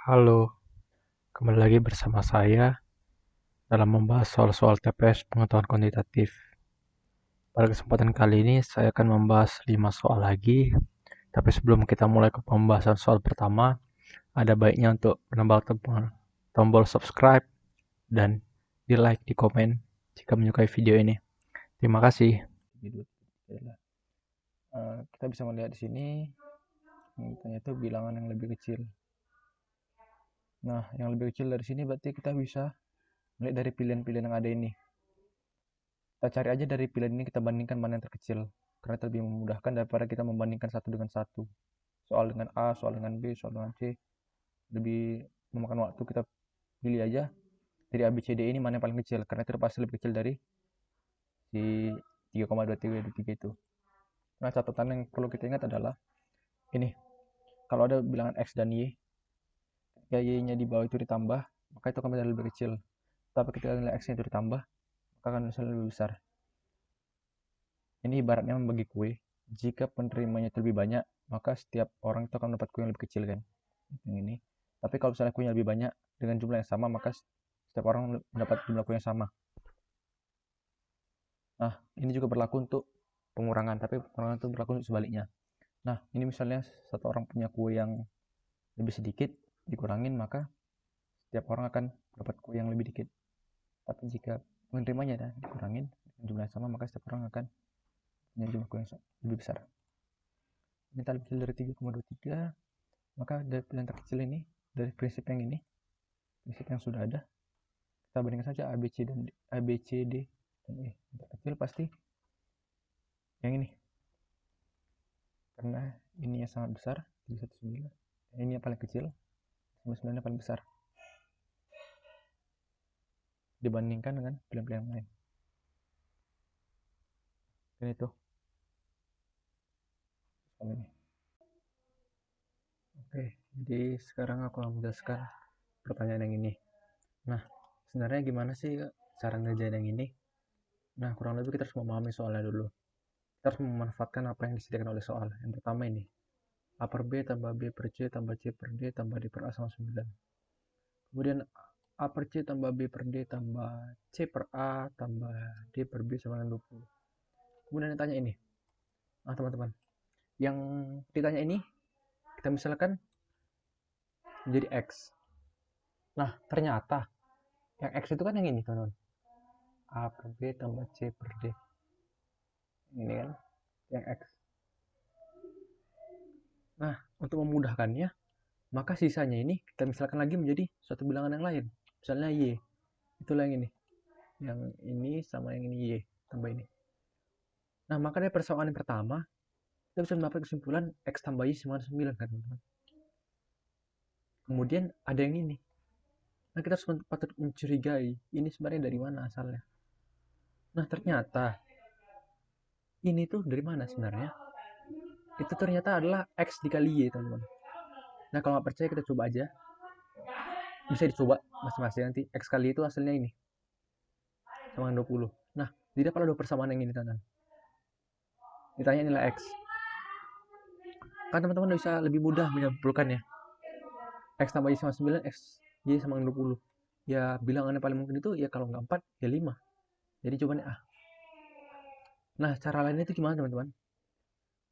Halo, kembali lagi bersama saya dalam membahas soal-soal TPS pengetahuan kuantitatif. Pada kesempatan kali ini saya akan membahas 5 soal lagi, tapi sebelum kita mulai ke pembahasan soal pertama, ada baiknya untuk menambah tombol subscribe dan di like, di komen jika menyukai video ini. Terima kasih. Kita bisa melihat di sini, itu bilangan yang lebih kecil. Nah, yang lebih kecil dari sini berarti kita bisa melihat dari pilihan-pilihan yang ada ini. Kita cari aja dari pilihan ini, kita bandingkan mana yang terkecil, karena itu lebih memudahkan daripada kita membandingkan satu dengan satu. Soal dengan A, soal dengan B, soal dengan C, lebih memakan waktu. Kita pilih aja dari A, B, C, D ini mana yang paling kecil, karena itu pasti lebih kecil dari si 3,23 itu. Nah, catatan yang perlu kita ingat adalah ini, kalau ada bilangan X dan Y, ketika Y-nya di bawah itu ditambah, maka itu akan menjadi lebih kecil. Tapi ketika nilai X-nya itu ditambah, maka akan menjadi lebih besar. Ini ibaratnya membagi kue. Jika penerimanya itu lebih banyak, maka setiap orang itu akan mendapat kue yang lebih kecil kan. Yang ini. Tapi kalau misalnya kuenya lebih banyak dengan jumlah yang sama, maka setiap orang mendapat jumlah kue yang sama. Nah, ini juga berlaku untuk pengurangan, tapi pengurangan itu berlaku untuk sebaliknya. Nah, ini misalnya satu orang punya kue yang lebih sedikit, dikurangin, maka setiap orang akan dapat kue yang lebih dikit. Tapi jika penerimanya dikurangin dengan jumlah yang sama, maka setiap orang akan punya jumlah kue yang lebih besar. Ini lebih kecil dari 3,23, maka dari pilihan terkecil ini, dari prinsip yang ini, prinsip yang sudah ada, kita bandingkan saja A, B, C, dan A, B, C, D, dan E. Yang terkecil pasti yang ini, karena ini yang sangat besar, 319, ini yang paling kecil, 99 yang paling besar, dibandingkan dengan pilihan-pilihan lain. Dan itu, soal ini. Oke, jadi sekarang aku akan menjelaskan pertanyaan yang ini. Nah, sebenarnya gimana sih cara ngerjain yang ini? Nah, kurang lebih kita harus memahami soalnya dulu. Kita harus memanfaatkan apa yang disediakan oleh soal. Yang pertama ini, A per B tambah B per C tambah C per D tambah D per A sama 9. Kemudian A per C tambah B per D tambah C per A tambah D per B sama dengan 20. Kemudian ditanya ini. Nah, teman-teman, yang ditanya ini kita misalkan menjadi X. Nah, ternyata yang X itu kan yang ini, teman-teman. A per B tambah C per D. Ini kan yang X. Nah, untuk memudahkannya, maka sisanya ini kita misalkan lagi menjadi suatu bilangan yang lain. Misalnya Y. Itulah yang ini. Yang ini sama yang ini Y. Tambah ini. Nah, maka dari persamaan yang pertama, kita bisa mendapat kesimpulan X tambah Y sama 9 kan, teman-teman. Kemudian ada yang ini. Nah, kita harus patut mencurigai ini sebenarnya dari mana asalnya. Nah, ternyata ini tuh dari mana sebenarnya? Itu ternyata adalah X dikali Y, teman-teman. Nah, kalau nggak percaya kita coba aja. Bisa dicoba masing-masing nanti. X kali itu hasilnya ini. Sama dengan 20. Nah, tidak pada dua persamaan yang ini, teman-teman. Ditanya nilai X. Kan teman-teman bisa lebih mudah menyimpulkannya. X tambah Y sama 9, X Y sama dengan 20. Ya, bilangan yang paling mungkin itu ya kalau nggak 4, ya 5. Jadi jawabannya A. Nah, cara lainnya itu gimana, teman-teman?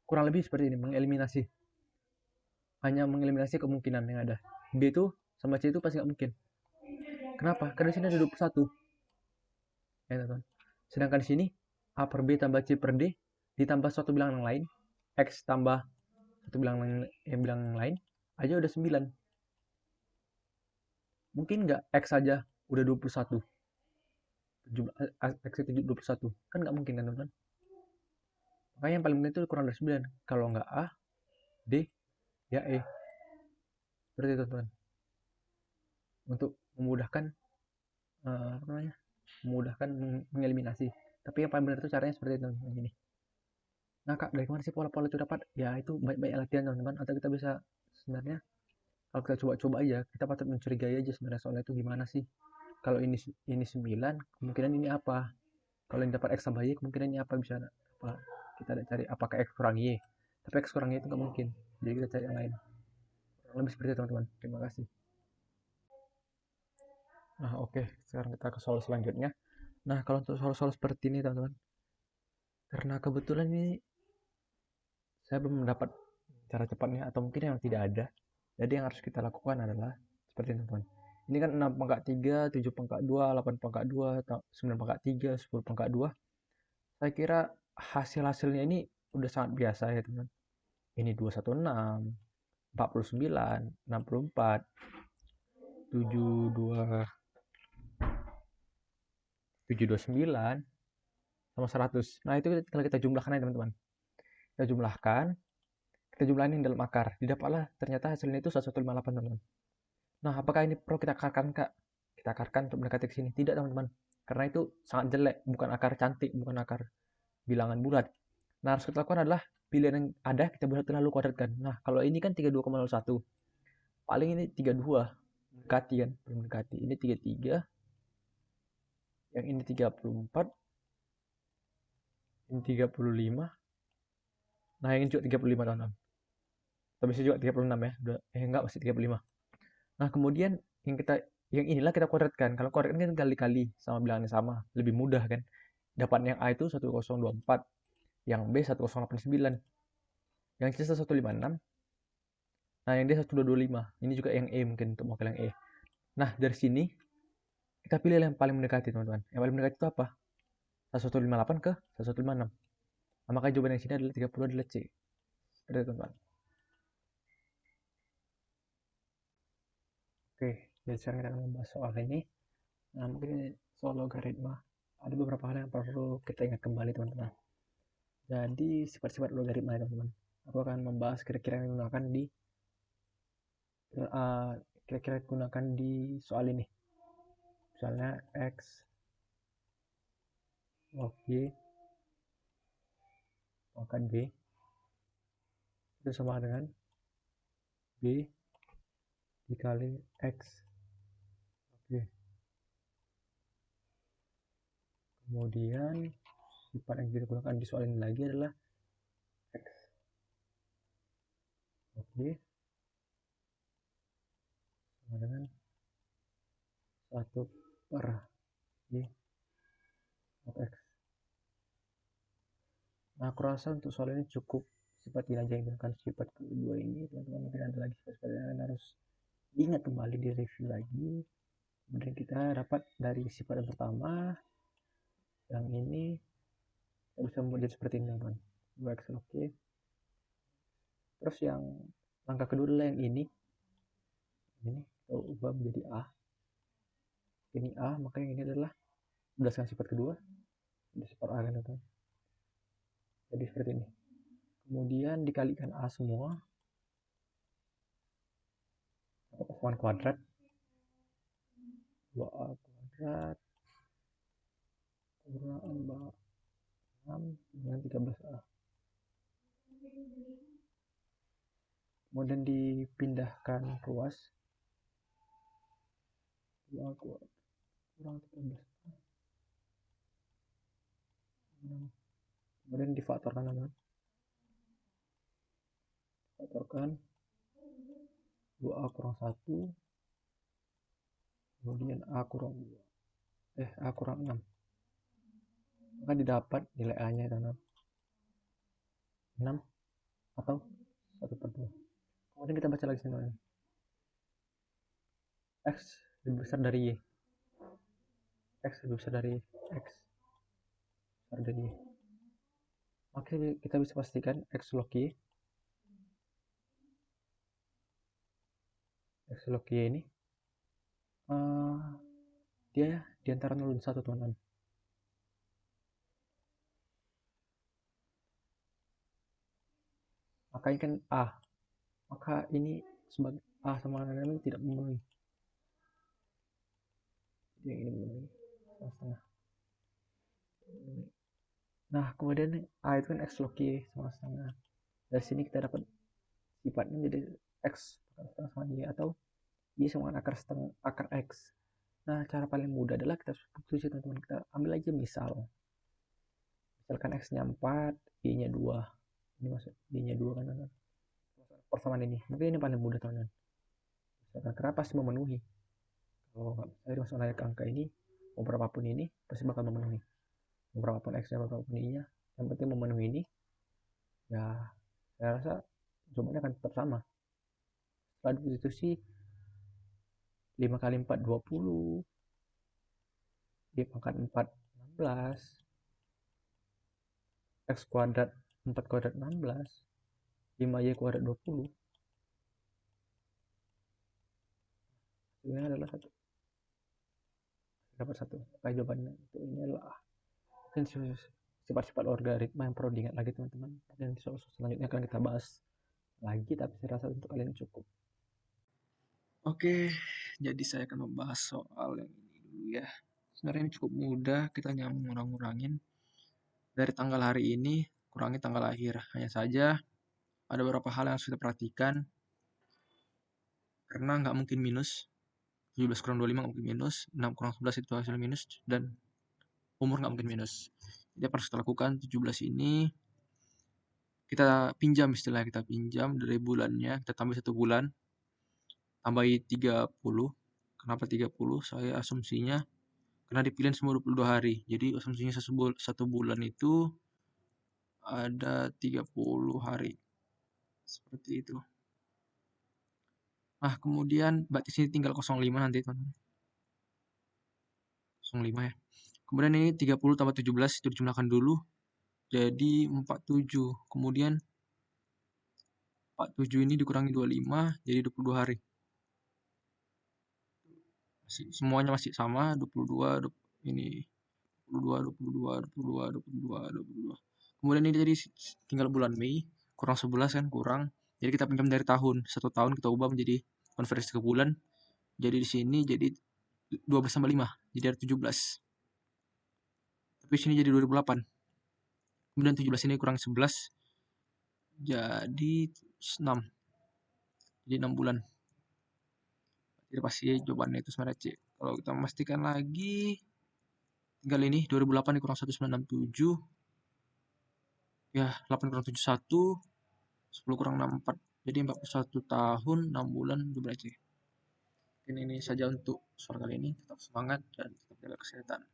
Kurang lebih seperti ini, mengeliminasi. Hanya mengeliminasi kemungkinan yang ada. B itu sama C itu pasti nggak mungkin. Kenapa? Karena di sini ada 21. Ya, teman-teman. Sedangkan di sini A per B tambah C per D ditambah suatu bilangan yang lain, X tambah satu bilangan yang lain, aja udah 9. Mungkin nggak X saja udah 21. Jumlah X itu 21. Kan nggak mungkin kan, teman-teman? Makanya yang paling mungkin itu kurang dari 9. Kalau nggak A, D, ya E. Seperti itu, teman. Untuk memudahkan apa namanya? Memudahkan mengeliminasi. Tapi yang paling benar itu caranya seperti itu, teman. Ini. Nah, Kak, dari mana sih pola-pola itu dapat? Ya, itu baik-baik latihan, teman-teman. Atau kita bisa sebenarnya kalau kita coba-coba aja, kita patut mencurigai aja sebenarnya soalnya itu gimana sih. Kalau ini 9, kemungkinan ini apa? Kalau yang dapat X tambah Y, kemungkinan ini apa, bisa apa? Kita cari apakah X kurang Y. Tapi X kurang Y itu nggak mungkin. Jadi kita cari yang lain. Kurang lebih seperti itu, teman-teman. Terima kasih. Nah, oke, sekarang kita ke soal selanjutnya. Nah, kalau untuk soal-soal seperti ini, teman-teman, karena kebetulan ini saya belum mendapat cara cepatnya atau mungkin yang tidak ada. Jadi yang harus kita lakukan adalah seperti ini, teman. Ini kan 6 pangkat 3, 7 pangkat 2, 8 pangkat 2, 9 pangkat 3, 10 pangkat 2. Saya kira hasil-hasilnya ini udah sangat biasa ya, teman. Ini 216, 49, 64, 72, 729 sama 100. Nah, itu tinggal kita jumlahkan ya, teman-teman. Kita jumlahkan, kita jumlahin dalam akar. Didapatlah ternyata hasilnya itu 1158, teman-teman. Nah, apakah ini perlu kita akarkan, Kak? Kita akarkan untuk mendekati ke sini. Tidak, teman-teman. Karena itu sangat jelek, bukan akar cantik, bukan akar bilangan bulat. Nah, harus kita lakukan adalah pilihan yang ada kita buat lalu kuadratkan. Nah, kalau ini kan 32,01. Paling ini 32. Mendekati kan, belum mendekati. Ini 33, yang ini 34, ini 35. Nah, yang ini juga 35, teman-teman. Atau bisa juga 36 ya. Enggak, masih 35. Nah, kemudian yang inilah kita kuadratkan. Kalau kuadratkan kan kali-kali sama bilangannya sama, lebih mudah kan. Dapat yang A itu 1024, yang B 1089, yang C 1156, nah yang D 1225. Ini juga yang E mungkin untuk mewakili yang E. Nah, dari sini kita pilih yang paling mendekati, teman-teman. Yang paling mendekati itu apa? 1158 ke 1156. Nah, maka jawaban yang sini adalah 30 adalah C. Seperti itu, teman-teman. Oke, jadi sekarang kita akan membahas soal ini. Nah, mungkin soal logaritma. Ada beberapa hal yang perlu kita ingat kembali, teman-teman. Jadi, sifat-sifat logaritma, teman-teman. Aku akan membahas kira-kira yang digunakan di kira-kira digunakan di soal ini. Misalnya X log Y pangkat B itu sama dengan B dikali X log Y. Kemudian sifat yang digunakan di soal ini lagi adalah X log Y sama dengan 1 per Y log X. Nah, aku rasa untuk soal ini cukup sifat ini aja yang digunakan. Sifat kedua ini, teman-teman, mungkin ada lagi sifat yang harus diingat kembali, di review lagi. Kemudian kita dapat dari sifat yang pertama, yang ini kita bisa membuat jadi seperti ini, teman-teman. 2x log Y. Terus yang langkah kedua adalah yang ini kita ubah menjadi A. Ini A, maka yang ini adalah berdasarkan sifat kedua, jadi sifat A kan, teman-teman. Jadi seperti ini. Kemudian dikalikan A semua, kosongan kuadrat, 2A kuadrat kurang 6 dengan 13A. Kemudian dipindahkan ruas, 2A kuadrat kurang 13A. Kemudian difaktorkan, teman-teman. Faktorkan 2A kurang 1, kemudian A kurang 2, A kurang 6. Maka didapat nilai A-nya, teman-teman, 6 atau 1 per 2. Kemudian kita baca lagi sini, X lebih besar dari Y. X lebih besar dari X besar dari Y. Maka kita bisa pastikan X log Y ini dia di antara 0 dan 1, teman-teman. Maka ini kan A. Maka ini sebagai A sama dengan ini tidak memenuhi. Yang ini memenuhi setengah. Nah, kemudian A itu kan X log Y sama setengah. Dari sini kita dapat sifatnya menjadi X setengah sama Y, atau Y sama dengan akar X. Nah, cara paling mudah adalah kita substitusi, teman-teman. Kita ambil aja misalkan X-nya 4, Y-nya 2. Ini maksud Y-nya 2 kan, teman-teman. Persamaan ini. Mungkin ini paling mudah, teman-teman. Misalkan kenapa sih memenuhi? Kalau nggak bisa dari masalah angka ini, mau berapapun ini pasti bakal memenuhi. Mau berapapun X, berapapun ininya, yang penting memenuhi ini, ya saya rasa jawabannya akan tetap sama. Setelah disubstitusi 5 kali 4 20, 5 pangkat 4 16, X kuadrat 4 kuadrat 16, 5Y kuadrat 20. Ini adalah satu, dapat satu. Maka jawabannya itu ini adalah sifat-sifat logaritma yang perlu diingat lagi teman-teman. Dan selanjutnya akan kita bahas lagi, tapi saya rasa untuk kalian cukup. Oke, jadi saya akan membahas soal yang ini dulu ya. Sebenarnya ini cukup mudah, kita hanya ngurang-ngurangin dari tanggal hari ini, kurangi tanggal lahir. Hanya saja ada beberapa hal yang harus kita perhatikan, karena nggak mungkin minus. 17 kurang 25 nggak mungkin minus, 6 kurang 11 itu hasil minus, dan umur nggak mungkin minus. Jadi apa harus kita lakukan, 17 ini kita pinjam, istilahnya kita pinjam dari bulannya, kita tambah 1 bulan, tambahi 30. Kenapa 30? Saya asumsinya karena dipilih semua 22 hari. Jadi asumsinya satu bulan itu ada 30 hari. Seperti itu. Nah, kemudian berarti sini tinggal 05 nanti, teman-teman. 05 ya. Kemudian ini 30 tambah 17 itu dijumlahkan dulu jadi 47. Kemudian 47 ini dikurangi 25 jadi 22 hari. Semuanya masih sama, 22 ini 22 22 22 22 22. Kemudian ini jadi tinggal bulan Mei, kurang 11 kan, kurang. Jadi kita pinjam dari tahun, 1 tahun kita ubah menjadi konversi ke bulan. Jadi di sini jadi 12 tambah 5, jadi ada 17. Tapi sini jadi 2008. Kemudian 17 ini kurang 11 jadi 6. Jadi 6 bulan. Jadi pasti jawabannya itu sebenarnya C. Kalau kita memastikan lagi, tinggal ini 2008 dikurang 1967. Ya, 8 kurang 71, 10 kurang 64. Jadi 41 tahun, 6 bulan, jawabannya C. Mungkin ini saja untuk soal kali ini. Tetap semangat dan tetap jaga kesehatan.